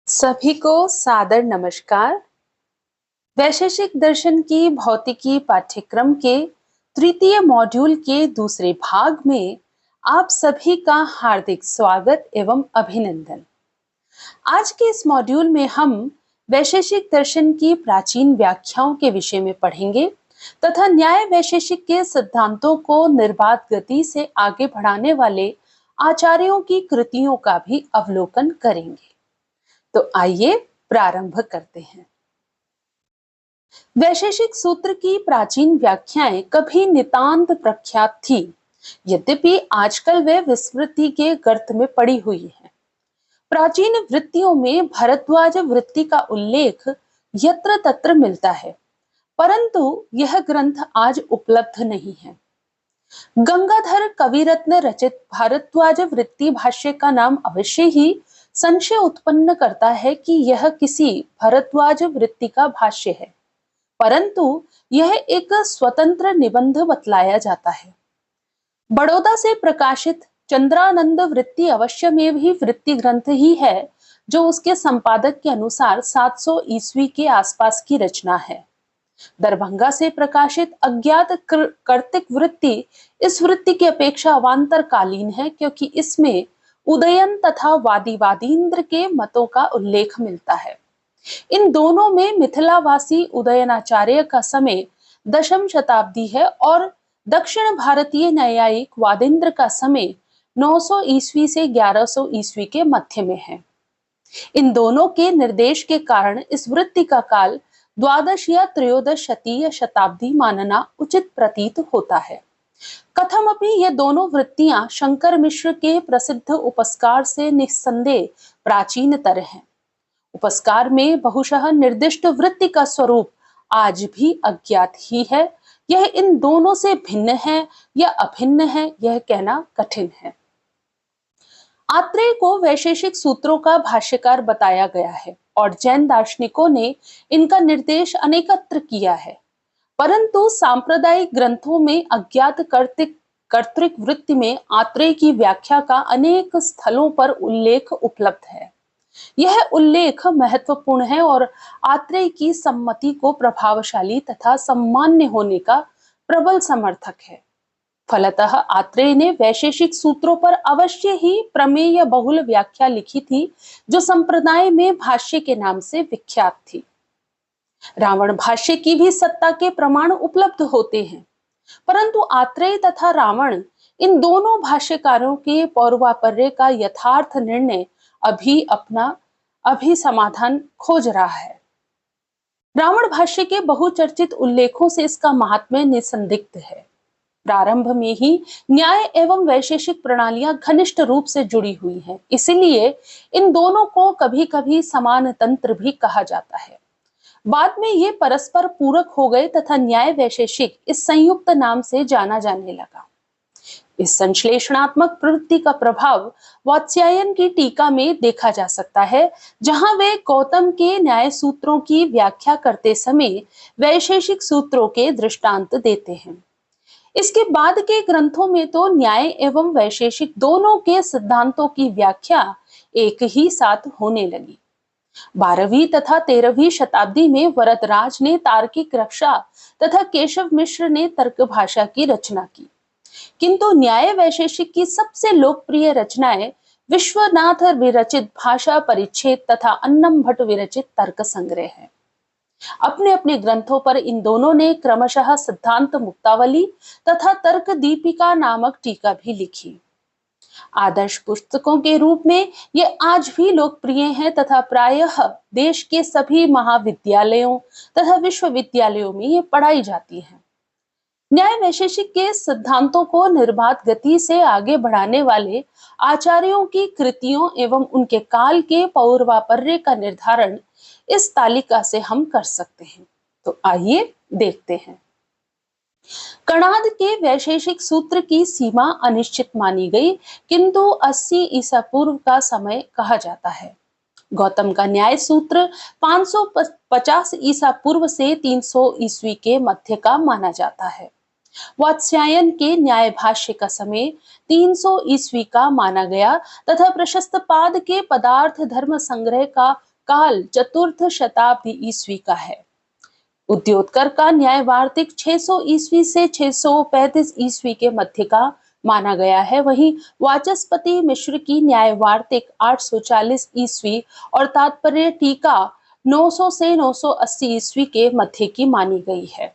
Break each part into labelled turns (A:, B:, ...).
A: सभी को सादर नमस्कार। वैशेषिक दर्शन की भौतिकी पाठ्यक्रम के तृतीय मॉड्यूल के दूसरे भाग में आप सभी का हार्दिक स्वागत एवं अभिनंदन। आज के इस मॉड्यूल में हम वैशेषिक दर्शन की प्राचीन व्याख्याओं के विषय में पढ़ेंगे तथा न्याय वैशेषिक के सिद्धांतों को निर्बाध गति से आगे बढ़ाने वाले आचार्यों की कृतियों का भी अवलोकन करेंगे। तो आइए प्रारंभ करते हैं। वैशेषिक सूत्र की प्राचीन व्याख्याएं कभी नितांत प्रख्यात थी, यद्यपि आजकल वे विस्मृति के गर्त में पड़ी हुई हैं। प्राचीन वृत्तियों में भारद्वाज वृत्ति का उल्लेख यत्र तत्र मिलता है, परंतु यह ग्रंथ आज उपलब्ध नहीं है। गंगाधर कविरत्न रचित भारद्वाज वृत्ति भाष्य का नाम अवश्य ही संशय उत्पन्न करता है कि यह किसी भारद्वाज वृत्ति का भाष्य है, परंतु यह एक स्वतंत्र निबंध बतलाया जाता है। बड़ौदा से प्रकाशित चंद्रानंद वृत्ति अवश्य में भी वृत्ति ग्रंथ ही है, जो उसके संपादक के अनुसार 700 ईस्वी के आसपास की रचना है। दरभंगा से प्रकाशित अज्ञात कर्तिक वृत्ति इस वृत्ति की अपेक्षा अवांतरकालीन है, क्योंकि इसमें उदयन तथा वादीवादींद्र के मतों का उल्लेख मिलता है। इन दोनों में मिथिलावासी उदयनाचार्य का समय 10वीं शताब्दी है और दक्षिण भारतीय न्यायिक वादेंद्र का समय 900 ईस्वी से 1100 ईस्वी के मध्य में है। इन दोनों के निर्देश के कारण इस वृत्ति का काल द्वादश या त्रयोदशीय शताब्दी मानना उचित प्रतीत होता है। कथमपि ये दोनों वृत्तियां शंकर मिश्र के प्रसिद्ध उपस्कार से निस्संदेह प्राचीनतर हैं। उपस्कार में बहुशः निर्दिष्ट वृत्ति का स्वरूप आज भी अज्ञात ही है। यह इन दोनों से भिन्न है या अभिन्न है, यह कहना कठिन है। आत्रेय को वैशेषिक सूत्रों का भाष्यकार बताया गया है और जैन दार्शनिकों ने इनका निर्देश अनेकत्र किया है, परंतु सांप्रदायिक ग्रंथों में अज्ञात कर्तृक वृत्ति में आत्रेय की व्याख्या का अनेक स्थलों पर उल्लेख उपलब्ध है। यह उल्लेख महत्वपूर्ण है और आत्रेय की सम्मति को प्रभावशाली तथा सम्मान्य होने का प्रबल समर्थक है। फलतः आत्रेय ने वैशेषिक सूत्रों पर अवश्य ही प्रमेय बहुल व्याख्या लिखी थी, जो संप्रदाय में भाष्य के नाम से विख्यात थी। रावण भाष्य की भी सत्ता के प्रमाण उपलब्ध होते हैं, परंतु आत्रेय तथा रावण इन दोनों भाष्यकारों के पौर्वापर्य का यथार्थ निर्णय अभी समाधान खोज रहा है। रावण भाष्य के बहुचर्चित उल्लेखों से इसका महात्म्य निसंदिग्ध है। प्रारंभ में ही न्याय एवं वैशेषिक प्रणालियां घनिष्ठ रूप से जुड़ी हुई हैं, इसलिए इन दोनों को कभी कभी समान तंत्र भी कहा जाता है। बाद में ये परस्पर पूरक हो गए तथा न्याय वैशेषिक इस संयुक्त नाम से जाना जाने लगा। इस संश्लेषणात्मक प्रवृत्ति का प्रभाव वात्स्यायन की टीका में देखा जा सकता है, जहां वे गौतम के न्याय सूत्रों की व्याख्या करते समय वैशेषिक सूत्रों के दृष्टांत देते हैं। इसके बाद के ग्रंथों में तो न्याय एवं वैशेषिक दोनों के सिद्धांतों की व्याख्या एक ही साथ होने लगी। 12वीं तथा 13वीं शताब्दी में वरदराज ने तार्किक रक्षा तथा केशव मिश्र ने तर्क भाषा की रचना की, किंतु न्याय वैशेषिक की सबसे लोकप्रिय रचनाएं विश्वनाथ विरचित भाषा परिच्छेद तथा अन्नम भट्ट विरचित तर्क संग्रह है। अपने अपने ग्रंथों पर इन दोनों ने क्रमशः सिद्धांत मुक्तावली तथा तर्क दीपिका नामक टीका भी लिखी। आदर्श पुस्तकों के रूप में ये आज भी लोकप्रिय हैं तथा प्रायः देश के सभी महाविद्यालयों तथा विश्वविद्यालयों में ये पढ़ाई जाती हैं। न्याय वैशेषिक के सिद्धांतों को निर्बाध गति से आगे बढ़ाने वाले आचार्यों की कृतियों एवं उनके काल के पौर्वापर्य का निर्धारण इस तालिका से हम कर सकते हैं। तो आइए देखते हैं। कणाद के वैशेषिक सूत्र की सीमा अनिश्चित मानी गई, किंतु 80 ईसा पूर्व का समय कहा जाता है। गौतम का न्याय सूत्र 550 ईसा पूर्व से 300 ईस्वी के मध्य का माना जाता है। वात्स्यायन के न्याय भाष्य का समय 300 ईस्वी का माना गया तथा प्रशस्तपाद के पदार्थ धर्म संग्रह का काल चतुर्थ शताब्दी ईस्वी का है। उद्योतकर का न्याय वार्तिक 600 ईस्वी से 635 ईस्वी के मध्य का माना गया है। वहीं वाचस्पति मिश्र की न्याय वार्तिक 840 ईस्वी और तात्पर्य टीका 900 से 980 ईस्वी के मध्य की मानी गई है।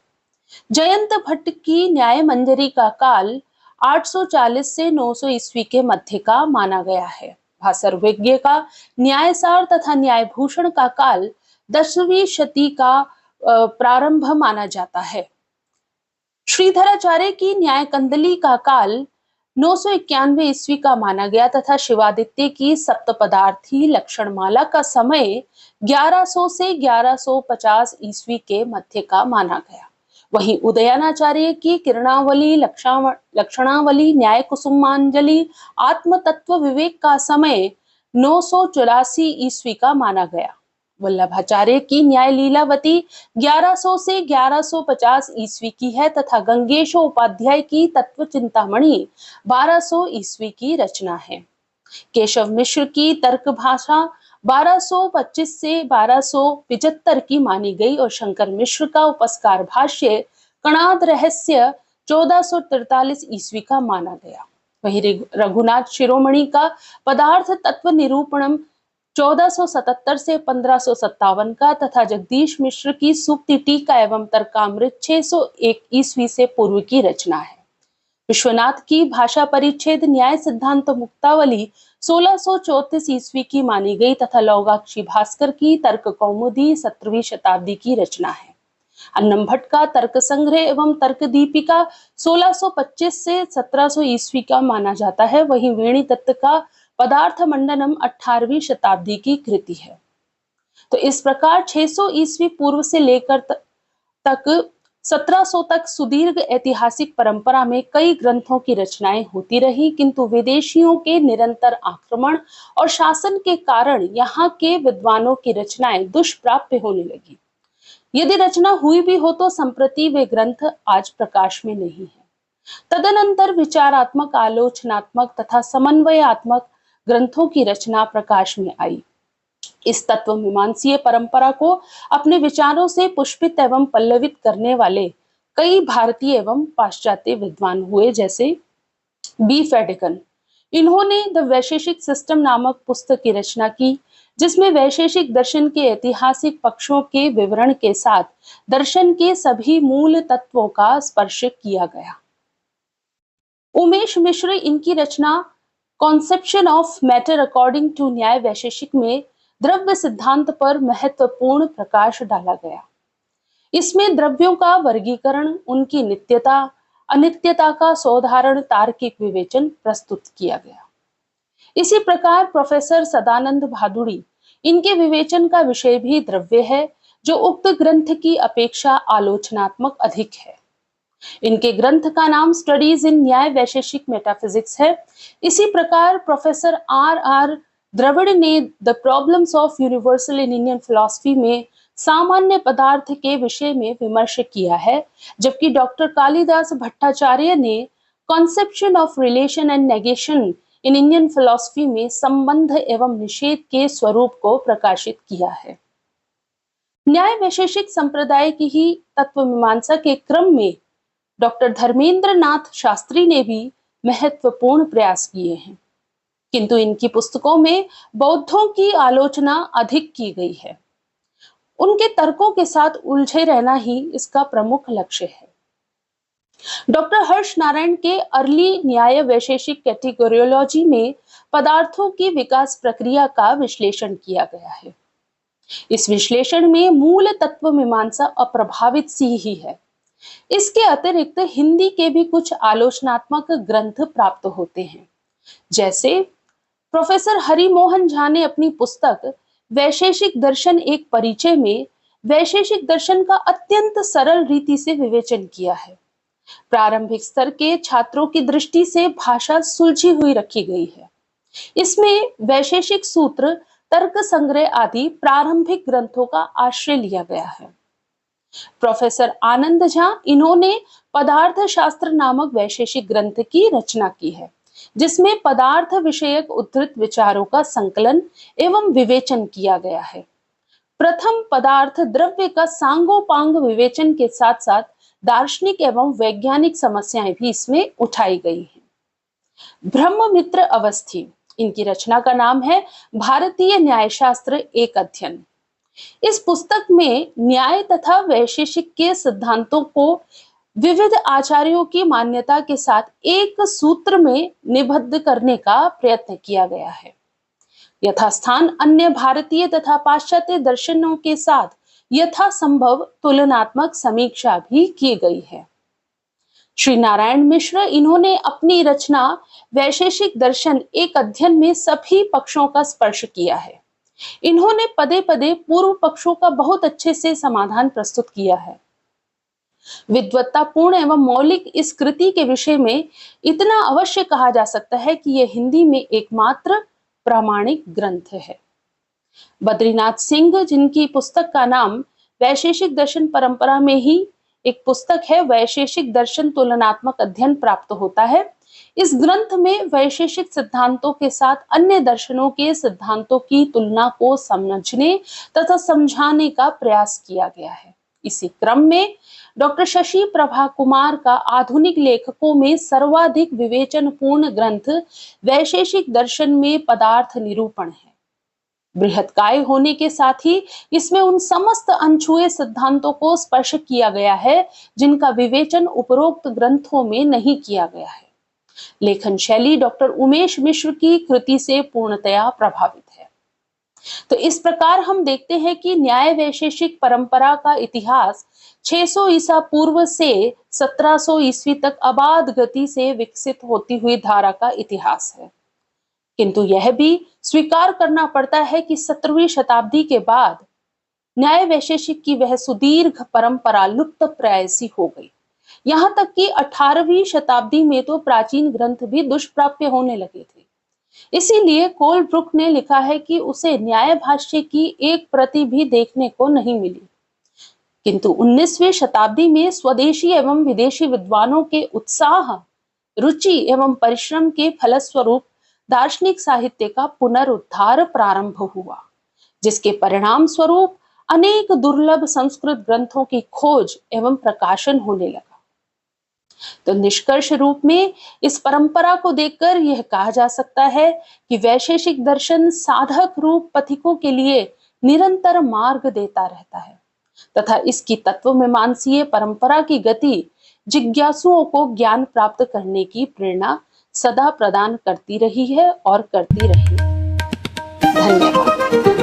A: जयंत भट्ट की न्याय मंजरी का काल 840 से 900 ईस्वी के मध्य का माना गया है। भास्करविज्ञ का न्यायसार तथा न्यायभूषण का काल 10वीं शती का प्रारंभ माना जाता है। श्रीधराचार्य की न्याय कंदली का काल 991 ईस्वी का माना गया तथा शिवादित्य की सप्तपदार्थी लक्षणमाला का समय 1100 से 1150 ईस्वी के मध्य का माना गया। वहीं उदयनाचार्य की किरणावली लक्षणावली न्याय कुसुमांजलि आत्म तत्व विवेक का समय 984 ईस्वी का माना गया। वल्लभाचार्य की न्याय लीलावती 1100 से 1150 ईस्वी की है तथा गंगेशो उपाध्याय की तत्व चिंतामणि 1200 ईस्वी की रचना है। केशव मिश्र की तर्क भाषा 1225 से 1275 की मानी गई और शंकर मिश्र का उपस्कार भाष्य कणाद रहस्य 1443 ईस्वी का माना गया। वहीं रघुनाथ शिरोमणि का पदार्थ तत्व निरूपणम 1477 से 1557 का तथा जगदीश मिश्र की सूक्ति टीका एवं तर्कामृत 601 ईस्वी से पूर्व की रचना है। विश्वनाथ की भाषा परिच्छेद न्याय सिद्धांत मुक्तावली 1634 ईस्वी की मानी गई तथा लौगाक्षी भास्कर की तर्क कौमुदी 17वीं शताब्दी की रचना है। अन्नम भट्ट का तर्क संग्रह एवं तर्क दीपिका 1625 से 1700 ईस्वी का माना जाता है। वहीं वेणी दत्त का पदार्थ मंडनम 18वीं शताब्दी की कृति है। तो इस प्रकार 600 ईस्वी पूर्व से लेकर तक 1700 तक सुदीर्घ ऐतिहासिक परंपरा में कई ग्रंथों की रचनाएं होती रही, किंतु विदेशियों के निरंतर आक्रमण और शासन के कारण यहाँ के विद्वानों की रचनाएं दुष्प्राप्य होने लगी। यदि रचना हुई भी हो तो संप्रति वे ग्रंथ आज प्रकाश में नहीं है। तदनंतर विचारात्मक, आलोचनात्मक तथा समन्वयात्मक ग्रंथों की रचना प्रकाश में आई। इस तत्व मीमांसीय परंपरा को अपने विचारों से पुष्पित एवं पल्लवित करने वाले कई भारतीय एवं पाश्चात्य विद्वान हुए, जैसे बी फेडिकन। इन्होंने द वैशेषिक सिस्टम नामक पुस्तक की रचना की, जिसमें वैशेषिक दर्शन के ऐतिहासिक पक्षों के विवरण के साथ दर्शन के सभी मूल तत्वों का स्पर्श किया गया। उमेश मिश्र इनकी रचना conception of matter according to Nyaya Vaisheshika में द्रव्य सिद्धांत पर महत्वपूर्ण प्रकाश डाला गया। इसमें द्रव्यों का वर्गीकरण, उनकी नित्यता अनित्यता का सौधारण तार्किक विवेचन प्रस्तुत किया गया। इसी प्रकार प्रोफेसर सदानंद भादुड़ी, इनके विवेचन का विषय भी द्रव्य है, जो उक्त ग्रंथ की अपेक्षा आलोचनात्मक अधिक है। इनके ग्रंथ का नाम स्टडीज इन न्याय वैशेषिक मेटाफिजिक्स है। इसी प्रकार प्रोफेसर आर द्रविड़ ने the problems of universal in Indian philosophy में सामान्य पदार्थ के विषय में विमर्श किया है, जबकि डॉक्टर कालिदास भट्टाचार्य ने conception of relation and negation in Indian philosophy में संबंध एवं निषेध के स्वरूप को प्रकाशित किया है। न्याय वैशेषिक संप्रदाय की ही तत्व मीमांसा के क्रम में डॉक्टर धर्मेंद्र नाथ शास्त्री ने भी महत्वपूर्ण प्रयास किए हैं, किंतु इनकी पुस्तकों में बौद्धों की आलोचना अधिक की गई है। उनके तर्कों के साथ उलझे रहना ही इसका प्रमुख लक्ष्य है। डॉक्टर हर्ष नारायण के अर्ली न्याय वैशेषिक कैटेगोरियोलॉजी में पदार्थों की विकास प्रक्रिया का विश्लेषण किया गया है। इस विश्लेषण में मूल तत्व मीमांसा अप्रभावित सी ही है। इसके अतिरिक्त हिंदी के भी कुछ आलोचनात्मक ग्रंथ प्राप्त होते हैं, जैसे प्रोफेसर हरिमोहन झा ने अपनी पुस्तक वैशेषिक दर्शन एक परिचय में वैशेषिक दर्शन का अत्यंत सरल रीति से विवेचन किया है। प्रारंभिक स्तर के छात्रों की दृष्टि से भाषा सुलझी हुई रखी गई है। इसमें वैशेषिक सूत्र, तर्क संग्रह आदि प्रारंभिक ग्रंथों का आश्रय लिया गया है। प्रोफेसर आनंद झा, इन्होंने पदार्थ शास्त्र नामक वैशेषिक ग्रंथ की रचना की है, जिसमें पदार्थ विषयक उद्धृत विचारों का संकलन एवं विवेचन किया गया है। प्रथम पदार्थ द्रव्य का सांगोपांग विवेचन के साथ साथ दार्शनिक एवं वैज्ञानिक समस्याएं भी इसमें उठाई गई हैं। ब्रह्ममित्र अवस्थी, इनकी रचना का नाम है भारतीय न्यायशास्त्र एक अध्ययन। इस पुस्तक में न्याय तथा वैशेषिक के सिद्धांतों को विविध आचार्यों की मान्यता के साथ एक सूत्र में निबद्ध करने का प्रयत्न किया गया है। यथास्थान अन्य भारतीय तथा पाश्चात्य दर्शनों के साथ यथासंभव तुलनात्मक समीक्षा भी की गई है। श्री नारायण मिश्र, इन्होंने अपनी रचना वैशेषिक दर्शन एक अध्ययन में सभी पक्षों का स्पर्श किया है। इन्होंने पदे पदे पूर्व पक्षों का बहुत अच्छे से समाधान प्रस्तुत किया है। विद्वत्तापूर्ण एवं मौलिक इस कृति के विषय में इतना अवश्य कहा जा सकता है कि यह हिंदी में एकमात्र प्रामाणिक ग्रंथ है। बद्रीनाथ सिंह, जिनकी पुस्तक का नाम वैशेषिक दर्शन परंपरा में ही एक पुस्तक है, वैशेषिक दर्शन तुलनात्मक अध्ययन, प्राप्त होता है। इस ग्रंथ में वैशेषिक सिद्धांतों के साथ अन्य दर्शनों के सिद्धांतों की तुलना को समझने तथा समझाने का प्रयास किया गया है। इसी क्रम में डॉक्टर शशि प्रभा कुमार का आधुनिक लेखकों में सर्वाधिक विवेचन पूर्ण ग्रंथ वैशेषिक दर्शन में पदार्थ निरूपण है। बृहत्काय होने के साथ ही इसमें उन समस्त अनछुए सिद्धांतों को स्पर्श किया गया है जिनका विवेचन उपरोक्त ग्रंथों में नहीं किया गया है। लेखन शैली डॉक्टर उमेश मिश्र की कृति से पूर्णतया प्रभावित है। तो इस प्रकार हम देखते हैं कि न्याय वैशेषिक परंपरा का इतिहास 600 ईसा पूर्व से 1700 ईस्वी तक अबाध गति से विकसित होती हुई धारा का इतिहास है। किंतु यह भी स्वीकार करना पड़ता है कि 17वीं शताब्दी के बाद न्याय वैशेषिक की वह सुदीर्घ परंपरा लुप्त प्राय सी हो गई। यहाँ तक कि 18वीं शताब्दी में तो प्राचीन ग्रंथ भी दुष्प्राप्य होने लगे थे। इसीलिए कोलब्रुक ने लिखा है कि उसे न्याय भाष्य की एक प्रति भी देखने को नहीं मिली। किंतु 19वीं शताब्दी में स्वदेशी एवं विदेशी विद्वानों के उत्साह, रुचि एवं परिश्रम के फलस्वरूप दार्शनिक साहित्य का पुनरुद्धार प्रारंभ हुआ, जिसके परिणाम स्वरूप अनेक दुर्लभ संस्कृत ग्रंथों की खोज एवं प्रकाशन होने लगा। तो निष्कर्ष रूप में इस परंपरा को देखकर यह कहा जा सकता है कि वैशेषिक दर्शन साधक रूप पथिकों के लिए निरंतर मार्ग देता रहता है तथा इसकी तत्वमीमांसीय परंपरा की गति जिज्ञासुओं को ज्ञान प्राप्त करने की प्रेरणा सदा प्रदान करती रही है और करती रहेगी। धन्यवाद।